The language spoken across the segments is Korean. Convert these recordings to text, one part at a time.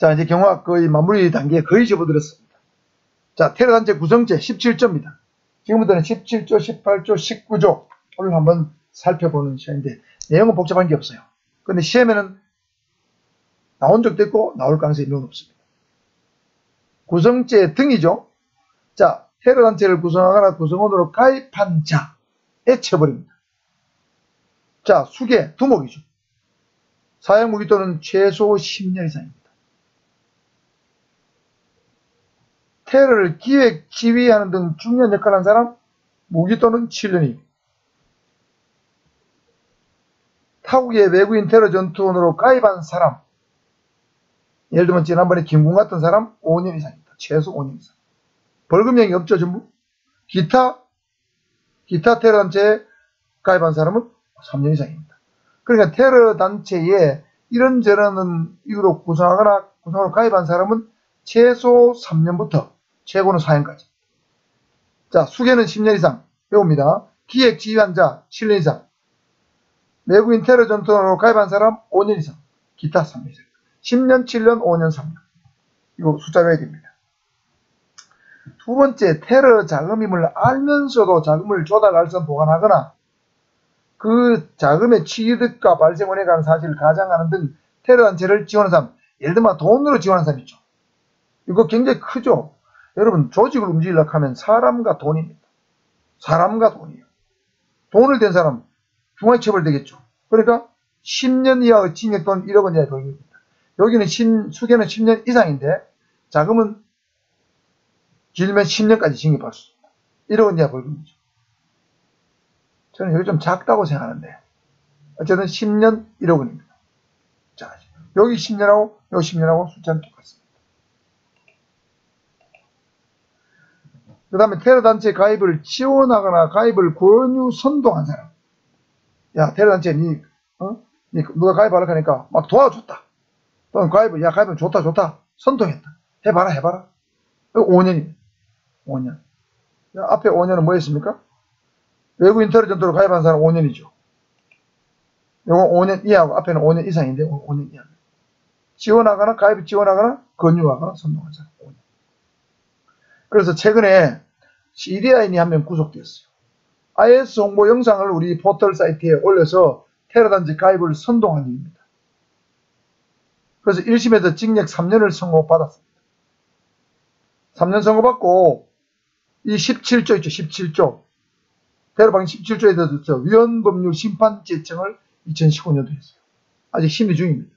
자, 이제 경화 거의 마무리 단계에 거의 접어들었습니다. 자, 테러단체 구성제 17조입니다. 지금부터는 17조, 18조, 19조를 한번 살펴보는 시간인데, 내용은 복잡한 게 없어요. 근데 시험에는 나온 적도 있고, 나올 가능성이 매우 높습니다. 구성제 등이죠. 자, 테러단체를 구성하거나 구성원으로 가입한 자의 처벌입니다. 자, 수계, 두목이죠. 사형무기 또는 최소 10년 이상입니다. 테러를 기획, 지휘하는 등 중요한 역할을 한 사람, 무기 또는 7년이고, 타국의 외국인 테러 전투원으로 가입한 사람, 예를 들면 지난번에 김군 같은 사람 5년 이상입니다. 최소 5년 이상. 벌금형이 없죠, 전부. 기타 테러단체에 가입한 사람은 3년 이상입니다. 그러니까 테러단체에 이런저런 이유로 구성하거나 구성으로 가입한 사람은 최소 3년부터 최고는 4년까지. 자, 수계는 10년 이상 배웁니다. 기획 지휘한 자 7년 이상. 외국인 테러 전투원으로 가입한 사람 5년 이상. 기타 3년 이상. 10년, 7년, 5년, 3년. 이거 숫자 외워야 됩니다. 두 번째, 테러 자금임을 알면서도 자금을 조달할서 보관하거나 그 자금의 취득과 발생원에 관한 사실을 가장하는 등 테러단체를 지원하는 사람, 예를 들면 돈으로 지원하는 사람 있죠. 이거 굉장히 크죠. 여러분, 조직을 움직이려고 하면 사람과 돈입니다. 사람과 돈이에요. 돈을 댄 사람 중앙에 처벌되겠죠. 그러니까 10년 이하의 징역 또는 1억 원 이하의 벌금입니다. 여기는 수계는 10년 이상인데 자금은 길면 10년까지 징역받을 수 있습니다. 1억 원 이하 벌금이죠. 저는 여기 좀 작다고 생각하는데 어쨌든 10년 1억 원입니다. 자, 여기 10년하고 여기 10년하고 숫자는 똑같습니다. 그 다음에 테러단체 가입을 지원하거나 가입을 권유 선동한 사람. 야, 테러단체 니 누가 가입하려고 하니까 막 도와줬다. 또는 가입을, 야, 가입은 좋다. 선동했다. 해봐라. 5년입니다. 5년. 야, 앞에 5년은 뭐였습니까? 외국인 테러 전투로 가입한 사람 5년이죠. 요거 5년 이하고 앞에는 5년 이상인데 5년 이하. 지원하거나 가입을 지원하거나 권유하거나 선동한 사람 5년. 그래서 최근에 시리아인이 한 명 구속됐어요. IS 홍보 영상을 우리 포털 사이트에 올려서 테러단체 가입을 선동한 일입니다. 그래서 1심에서 징역 3년을 선고받았습니다. 3년 선고받고 이 17조 있죠. 17조. 테러방지 17조에 대해서 위헌법률 심판 제청을 2019년도에 했어요. 아직 심의 중입니다.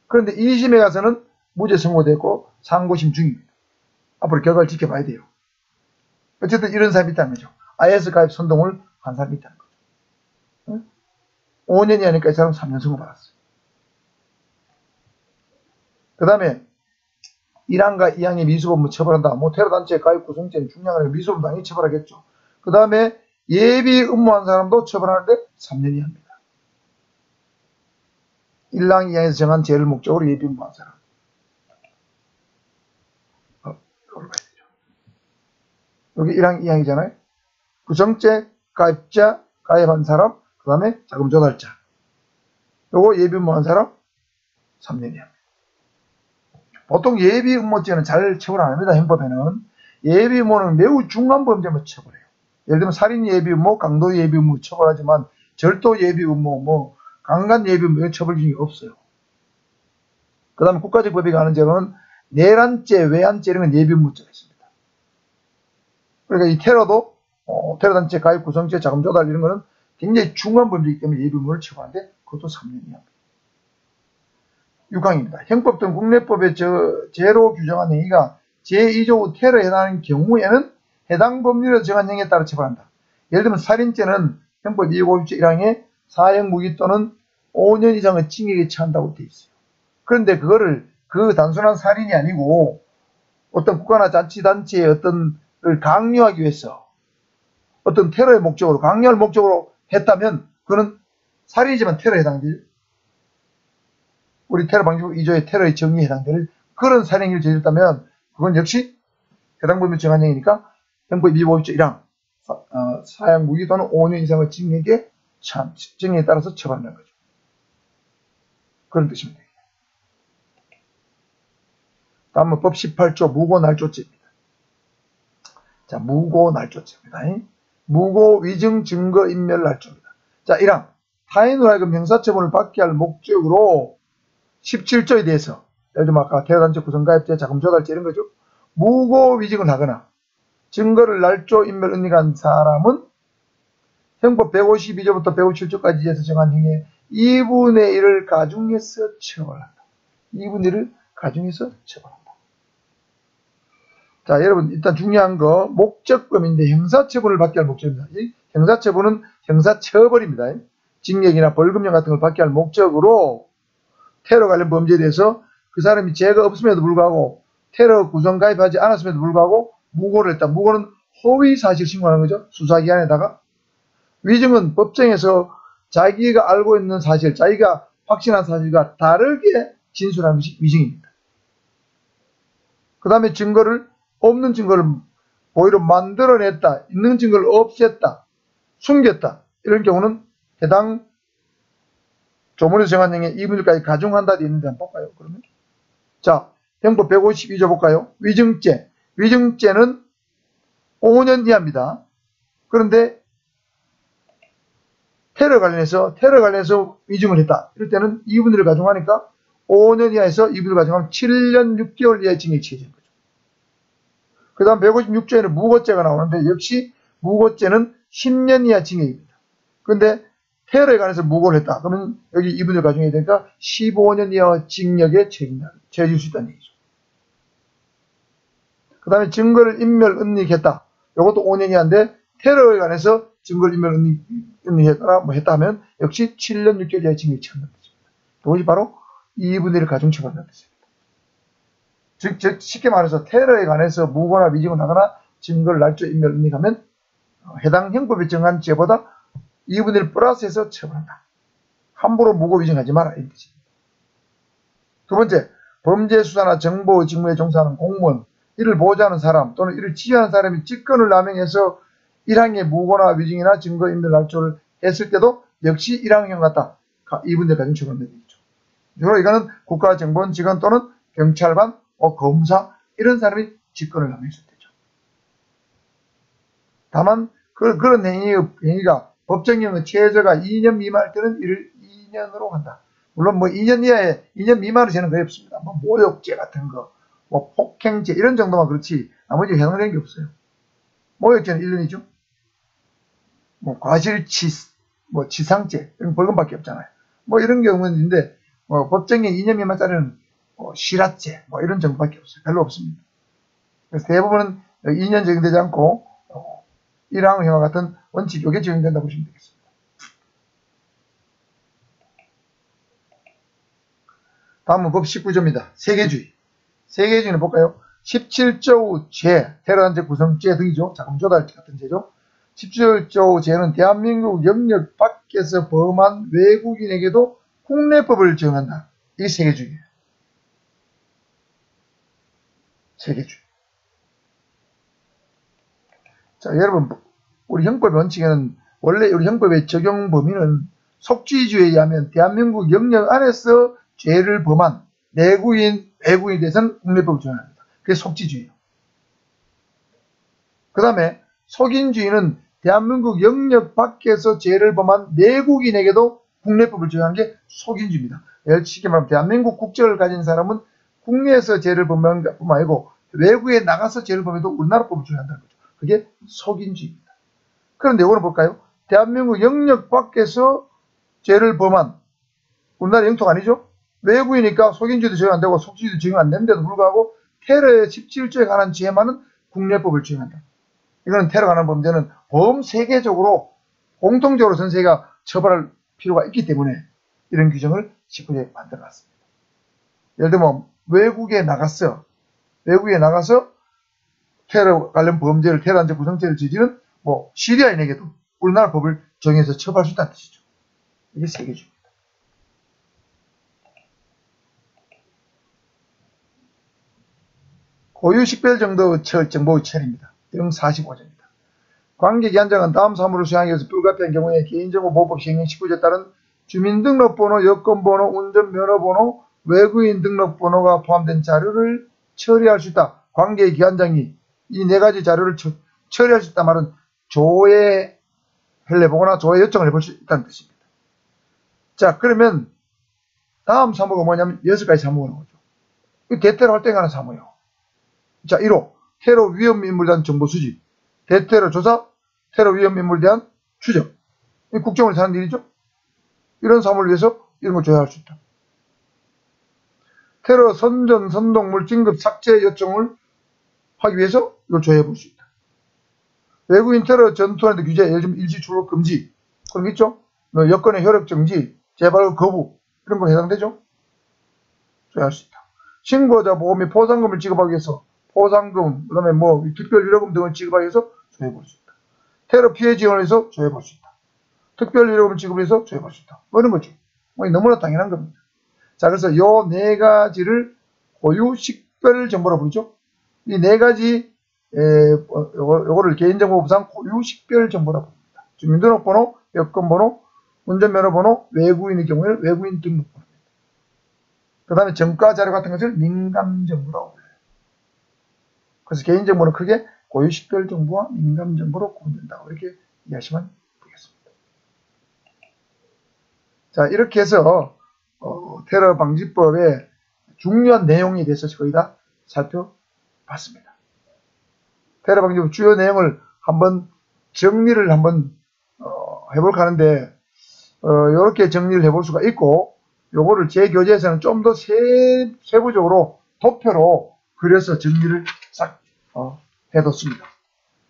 그런데 2심에 가서는 무죄 선고됐고 상고심 중입니다. 앞으로 결과를 지켜봐야 돼요. 어쨌든 이런 사람이 있다는 거죠. IS 가입 선동을 한 사람이 있다는 거죠. 5년이 하니까 이 사람 3년 선고받았어요. 그 다음에 1항과 2항의 미수범을 처벌한다. 뭐 테러단체 가입 구성죄는 중량을 미수범 당연히 처벌하겠죠. 그 다음에 예비 음모한 사람도 처벌하는데 3년 이하입니다. 1항 2항에서 정한 죄를 목적으로 예비 음모한 사람. 이걸로 봐야 되죠. 여기 1항 2항이잖아요. 구성죄 가입자 가입한 사람, 그 다음에 자금 조달자. 요거 예비 음모한 사람 3년 이하입니다. 보통 예비 음모죄는 잘 처벌 안 합니다. 형법에는. 예비 음모는 매우 중한 범죄만 처벌해요. 예를 들면 살인 예비 음모, 강도 예비 음모 처벌하지만 절도 예비 음모, 뭐 강간 예비 음모 처벌 기준이 없어요. 그 다음에 국가적 법이 가는 죄로는 내란죄, 외환죄 이런 건 예비 음모죄가 있습니다. 그러니까 이 테러도 테러단체 가입 구성죄, 자금 조달 이런 거는 굉장히 중한 범죄이기 때문에 예비 음모를 처벌하는데 그것도 3년 이하입니다. 6항입니다. 형법 등 국내법의 죄로 규정한 행위가 제2조 테러에 해당하는 경우에는 해당 법률에서 정한 행위에 따라 처벌한다. 예를 들면 살인죄는 형법 250조 1항에 사형 무기 또는 5년 이상의 징역에 처한다고 되어 있어요. 그런데 그거를 그 단순한 살인이 아니고 어떤 국가나 자치단체의 어떤 걸 강요하기 위해서 어떤 테러의 목적으로 강요할 목적으로 했다면 그거는 살인이지만 테러에 해당될 우리 테러방지법 2조의 테러의 정의에 해당될 그런 살인을 저질렀다면 그건 역시 해당 범위 정한 행위니까 형법 250조 1항 사형 무기 또는 5년 이상의 징역에 처한 징역에 따라서 처벌하는 거죠. 그런 뜻입니다. 다음은 법 18조 무고날조죄입니다. 자, 무고날조죄입니다. 무고위증 증거인멸날조입니다. 자, 1항 타인으로 하여금 형사처분을 받게 할 목적으로 17조에 대해서 예를 들면 아까 대단체 구성가입죄, 자금조달죄 이런 거죠. 무고위증을 하거나 증거를 날조, 인멸, 은닉한 사람은 형법 152조부터 157조까지에서 정한 형의 2분의 1을 가중해서 처벌한다. 2분의 1을 가중해서 처벌한다. 자, 여러분 일단 중요한 거 목적범인데 형사처분을 받게 할 목적입니다. 이 형사처분은 형사처벌입니다. 징역이나 벌금형 같은 걸 받게 할 목적으로 테러 관련 범죄에 대해서 그 사람이 죄가 없음에도 불구하고 테러 구성 가입하지 않았음에도 불구하고 무고를 했다. 무고는 허위 사실 신고하는 거죠. 수사기관에다가. 위증은 법정에서 자기가 알고 있는 사실, 자기가 확신한 사실과 다르게 진술하는 것이 위증입니다. 그 다음에 증거를, 없는 증거를 오히려 만들어냈다, 있는 증거를 없앴다, 숨겼다, 이런 경우는 해당 조문에서 정한 형의 2분의 1까지 가중한다 되어 있는데 한번 볼까요? 그러면 자, 형법 152조 볼까요? 위증죄. 위증죄는 5년 이하입니다. 그런데 테러 관련해서 위증을 했다. 이럴 때는 2분의 1을 가중하니까 5년 이하에서 2분의 1을 가중하면 7년 6개월 이하의 징역이 처해지는 거죠. 그 다음 156조에는 무고죄가 나오는데 역시 무고죄는 10년 이하 징역입니다. 그런데 테러에 관해서 무고를 했다. 그러면 여기 2분의 1 가중해야 되니까 15년 이하 징역에 처해질 수 있다는 얘기죠. 그 다음에 증거를 인멸, 은닉했다. 이것도 5년 이하인데 테러에 관해서 증거를 인멸, 은닉했거나 뭐 했다 하면 역시 7년 6개월 이하의 징역이 처한다는 뜻입니다. 이것이 바로 2분의 1을 가중처벌한다는 뜻입니다. 즉 쉽게 말해서 테러에 관해서 무고나 위증을 하거나 증거를 날조, 인멸, 은닉하면 해당 형법에 정한 죄보다 2분의 1 플러스해서 처벌한다. 함부로 무고 위증하지 마라. 이 뜻입니다. 두 번째, 범죄 수사나 정보 직무에 종사하는 공무원, 이를 보호하는 사람 또는 이를 지휘하는 사람이 직권을 남용해서 1항의 무고나 위증이나 증거 인멸 날조를 했을 때도 역시 1항형 같다. 2분의 1 가중처벌한다는 얘기죠. 주로 이거는 국가정보원 직원 또는 경찰관, 검사 이런 사람이 직권을 남용했을 때죠. 다만 그런 행위가 법정형의 최저가 2년 미만일 때는 이를 2년으로 한다. 물론 뭐 2년 이하에 2년 미만의 죄는 거의 없습니다. 뭐 모욕죄 같은 거, 뭐 폭행죄 이런 정도만 그렇지 나머지 해당되는 게 없어요. 모욕죄는 1년이죠. 뭐 과실치상죄 이런 벌금밖에 없잖아요. 뭐 이런 경우는 있는데 법정형 2년 미만짜리는 실화죄 뭐 이런 정도밖에 없어요. 별로 없습니다. 그래서 대부분은 2년 적용되지 않고 1항형과 같은 원칙 요게 적용된다고 보시면 되겠습니다. 다음은 법 19조입니다. 세계주의. 세계주의는 볼까요? 17조 죄, 테러단체 구성죄 등이죠. 자금조달 같은 죄죠. 17조 죄는 대한민국 영역 밖에서 범한 외국인에게도 국내법을 적용한다. 이게 세계주의예요. 세계주의. 자, 여러분, 우리 형법 원칙에는 원래 우리 형법의 적용 범위는 속죄주의에 의하면 대한민국 영역 안에서 죄를 범한 내국인, 외국인에 대해서는 국내법을 적용합니다. 그게 속죄주의예요. 그 다음에 속인주의는 대한민국 영역 밖에서 죄를 범한 내국인에게도 국내법을 적용한 게 속인주의입니다. 쉽게 말하면 대한민국 국적을 가진 사람은 국내에서 죄를 범한 것뿐만 아니고 외국에 나가서 죄를 범해도 우리나라 법을 적용한다는 거죠. 그게 속인주의입니다. 그런데 이거는 볼까요? 대한민국 영역 밖에서 죄를 범한 우리나라 영토가 아니죠? 외국이니까 속인주의도 적용 안 되고 속죄주의도 적용 안 되는데도 불구하고 테러의 17조에 관한 죄만은 국내법을 적용한다. 이거는 테러 관한 범죄는 범세계적으로 공통적으로 전 세계가 처벌할 필요가 있기 때문에 이런 규정을 19조에 만들어놨습니다. 예를 들면 외국에 나가서 테러 관련 범죄를 테러단체 구성죄를 저지른 시리아인에게도 우리나라 법을 정해서 처벌할 수 있다는 뜻이죠. 이게 세계주의입니다. 고유식별 정보의 처리입니다. 등 45조입니다. 관계기관장은 다음 사무를 수행하기 위해서 불가피한 경우에 개인정보보호법 시행령 19조에 따른 주민등록번호, 여권번호, 운전면허번호, 외국인 등록번호가 포함된 자료를 처리할 수 있다. 관계기관장이 이 네 가지 자료를 처리할 수 있다 말은 조회 해보거나 조회 요청을 해볼 수 있다는 뜻입니다. 자, 그러면 다음 사무가 뭐냐면 6가지 사무가 나오죠. 대테러 활동하는 사무예요. 자, 1호 테러 위험 인물에 대한 정보 수집, 대테러 조사, 테러 위험 인물에 대한 추적. 이 국정원에서 하는 일이죠. 이런 사무를 위해서 이런 걸 조회할 수 있다. 테러 선전, 선동물 긴급 삭제 요청을 하기 위해서 이걸 조회해 볼 수 있다. 외국인 테러 전투하는 데 규제, 예를 들면 일시 출국 금지, 그런 게 있죠. 여권의 효력 정지, 재발급 거부, 이런 거 해당되죠. 조회할 수 있다. 신고자 보호 및 포상금을 지급하기 위해서 포상금, 그 다음에 뭐 특별 위로금 등을 지급하기 위해서 조회해 볼 수 있다. 테러 피해 지원을 해서 조회해 볼 수 있다. 특별 위로금 지급을 해서 조회해 볼 수 있다. 뭐 이런 거죠. 뭐 너무나 당연한 겁니다. 자, 그래서 요 네 가지를 고유식별 정보라고 부르죠. 이 네 가지 요거를 개인정보부상 고유식별 정보라고 합니다. 주민등록번호, 여권번호, 운전면허번호, 외국인의 경우에는 외국인 등록번호입니다. 그 다음에 정가자료 같은 것을 민감정보라고 불러요. 그래서 개인정보는 크게 고유식별 정보와 민감정보로 구분된다고 이렇게 이해하시면 되겠습니다. 자, 이렇게 해서 테러 방지법의 중요한 내용에 대해서 거의 다 살펴봤습니다. 테러 방지법 주요 내용을 한번 정리를 한번 해볼까 하는데 이렇게 정리를 해볼 수가 있고, 요거를 제 교재에서는 좀 더 세부적으로 도표로 그려서 정리를 싹 해뒀습니다.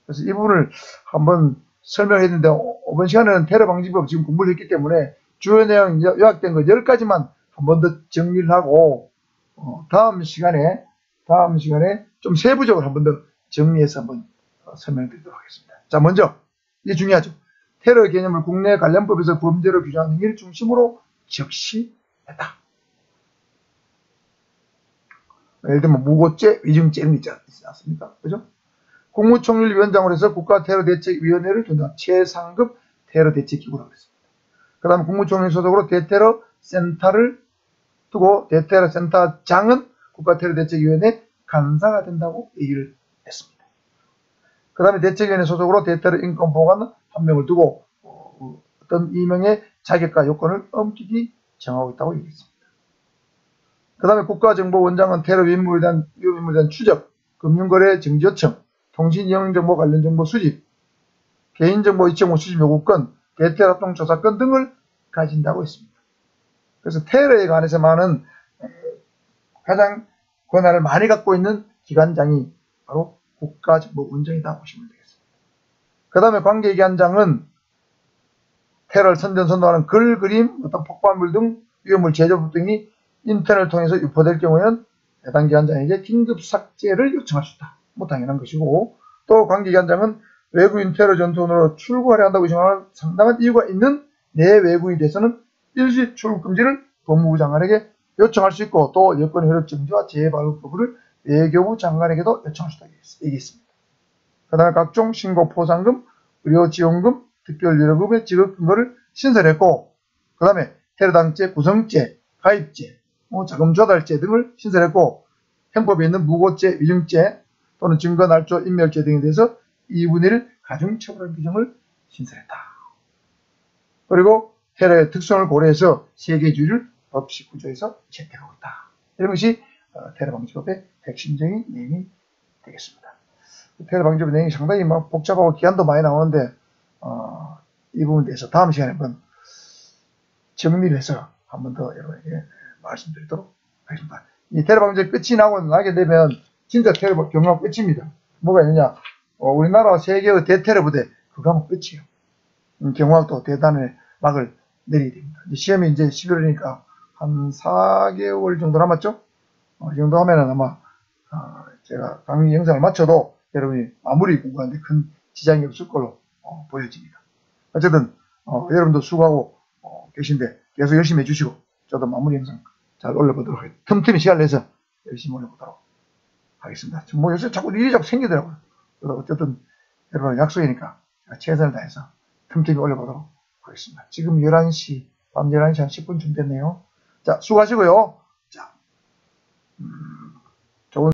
그래서 이 부분을 한번 설명했는데 이번 시간에는 테러 방지법 지금 공부를 했기 때문에 주요 내용 요약된 거 10가지만 한 번 더 정리를 하고 다음 시간에 좀 세부적으로 한 번 더 정리해서 한번 설명드리도록 하겠습니다. 자, 먼저 이게 중요하죠. 테러 개념을 국내 관련법에서 범죄로 규정한 행위를 중심으로 적시했다. 예를 들면 무고죄, 위증죄 이런 게 있지 않습니까? 그죠? 국무총리위원장으로 해서 국가테러대책위원회를 둔다. 최상급 테러대책기구라고 했습니다. 그 다음에 국무총리 소속으로 대테러 센터를 두고 대테러 센터장은 국가테러대책위원회 간사가 된다고 얘기를 했습니다. 그 다음에 대책위원회 소속으로 대테러 인권보호관 한 명을 두고 어떤 이명의 자격과 요건을 엄격히 정하고 있다고 얘기했습니다. 그 다음에 국가정보원장은 테러 위험 인물에 대한 추적, 금융거래 정지 요청, 통신이용정보 관련 정보 수집, 개인정보 이체물 수집 요구권, 대테러 활동 조사권 등을 가진다고 했습니다. 그래서 테러에 관해서만은 가장 권한을 많이 갖고 있는 기관장이 바로 국가정보원장이다 보시면 되겠습니다. 그 다음에 관계기관장은 테러를 선전, 선동하는 글, 그림, 어떤 폭발물 등 위험물 제조법 등이 인터넷을 통해서 유포될 경우에는 해당 기관장에게 긴급 삭제를 요청할 수 있다. 뭐 당연한 것이고, 또 관계기관장은 외국인 테러 전투원으로 출국하려 한다고 정하는 상당한 이유가 있는 내 외국인에 대해서는 일시 출국 금지를 법무부 장관에게 요청할 수 있고, 또 여권 효력 정지와 재발급 거부를 외교부 장관에게도 요청할 수 있다고 얘기했습니다. 그 다음에 각종 신고 포상금, 의료지원금, 특별유료금의 지급 근거를 신설했고, 그 다음에 테러당죄, 구성죄, 가입죄, 자금 조달죄 등을 신설했고, 형법에 있는 무고죄, 위증죄 또는 증거 날조, 인멸죄 등에 대해서 2분의 1 가중처벌 규정을 신설했다. 그리고 테러의 특성을 고려해서 세계주의를 법식 구조에서 채택하고 있다. 이런 것이 테러 방지법의 핵심적인 내용이 되겠습니다. 테러 방지법 내용이 상당히 복잡하고 기한도 많이 나오는데 이 부분에 대해서 다음 시간에 한번 정리를 해서 한 번 더 여러분에게 말씀드리도록 하겠습니다. 이 테러 방지법 끝이 나게 되면 진짜 테러 경우가 끝입니다. 뭐가 있느냐? 우리나라 세계의 대테러 부대 그거 하면 끝이에요. 경호학 또 대단의 막을 내리게 됩니다. 시험이 이제 11월이니까 한 4개월 정도 남았죠? 이 정도 하면은 아마 제가 강의 영상을 마쳐도 여러분이 마무리 공부하는데 큰 지장이 없을 걸로 보여집니다. 어쨌든 여러분도 수고하고 계신데 계속 열심히 해주시고 저도 마무리 영상 잘 올려보도록 하겠습니다. 틈틈이 시간을 내서 열심히 올려보도록 하겠습니다. 뭐 요새 자꾸 일이 자꾸 생기더라고요. 그래서 어쨌든 여러분 약속이니까 제가 최선을 다해서 틈틈이 올려보도록 하겠습니다. 지금 11시, 밤 11시 한 10분쯤 됐네요. 자, 수고하시고요. 자,